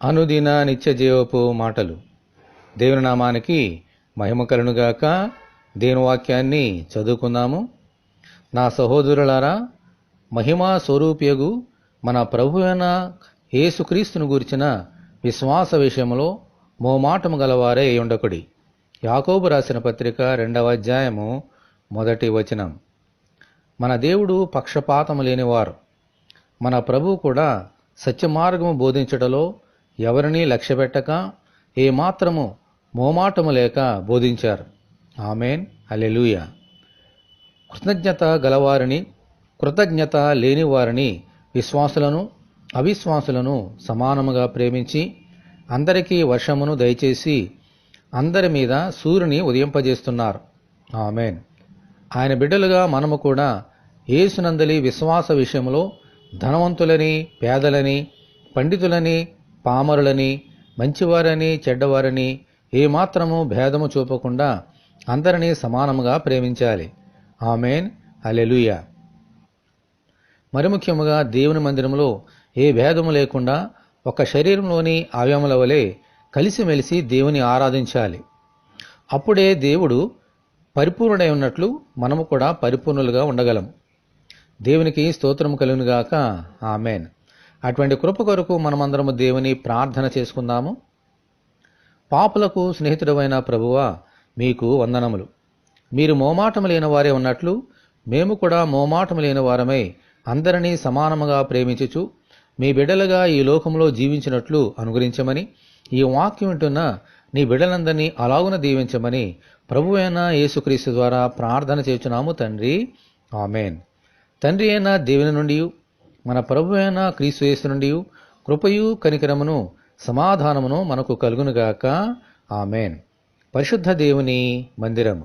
అనుదిన నిత్య జీవపు మాటలు. దేవుని నామానికి మహిమ కలుగునుగాక. దేవుని వాక్యాన్ని చదువుకుందాము. నా సహోదరులారా, మహిమా స్వరూపియగు మన ప్రభువైన యేసుక్రీస్తును గూర్చిన విశ్వాస విషయంలో మోమాటము గలవారే ఉండకుడి. యాకోబు రాసిన పత్రిక 2వ అధ్యాయము 1వ వచనం. మన దేవుడు పక్షపాతము లేనివారు. మన ప్రభువు కూడా సత్యమార్గము బోధించటలో ఎవరినీ లక్ష్యపెట్టక ఏమాత్రము మోమాటము లేక బోధించారు. ఆమెన్, హల్లెలూయా. కృతజ్ఞత గలవారిని, కృతజ్ఞత లేని వారిని, విశ్వాసులను అవిశ్వాసులను సమానముగా ప్రేమించి అందరికీ వర్షమును దయచేసి అందరి మీద సూర్యుని ఉదయింపజేస్తున్నారు. ఆమెన్. ఆయన బిడ్డలుగా మనము కూడా యేసునందలి విశ్వాస విషయంలో ధనవంతులని, పేదలని, పండితులని, పామరులని, మంచివారని, చెడ్డవారని ఏమాత్రము భేదము చూపకుండా అందరినీ సమానముగా ప్రేమించాలి. ఆమెన్, హల్లెలూయా. మరి ముఖ్యముగా దేవుని మందిరంలో ఏ భేదము లేకుండా ఒక శరీరంలోని అవయముల వలె కలిసిమెలిసి దేవుని ఆరాధించాలి. అప్పుడే దేవుడు పరిపూర్ణుడై ఉన్నట్లు మనము కూడా పరిపూర్ణులుగా ఉండగలం. దేవునికి స్తోత్రము కలుగునుగాక. ఆమెన్. అటువంటి కృప కొరకు మనమందరము దేవుని ప్రార్థన చేసుకుందాము. పాపులకు స్నేహితుడైన ప్రభువా, మీకు వందనములు. మీరు మోమాటము లేని వారే ఉన్నట్లు మేము కూడా మోమాటము లేని వారమై అందరినీ సమానముగా ప్రేమించుచు మీ బిడ్డలుగా ఈ లోకంలో జీవించినట్లు అనుగ్రహించమని, ఈ వాక్యం వింటున్న నీ బిడ్డలందరినీ అలాగున దీవించమని ప్రభువైన యేసుక్రీస్తు ద్వారా ప్రార్థన చేస్తున్నాము తండ్రి. ఆమెన్. తండ్రి అయిన దేవుని నుండి, మన ప్రభు అయిన క్రీస్తు యేసు నుండి కృపయు కనికరమును సమాధానమును మనకు కలుగునుగాక. ఆమెన్. పరిశుద్ధ దేవుని మందిరము.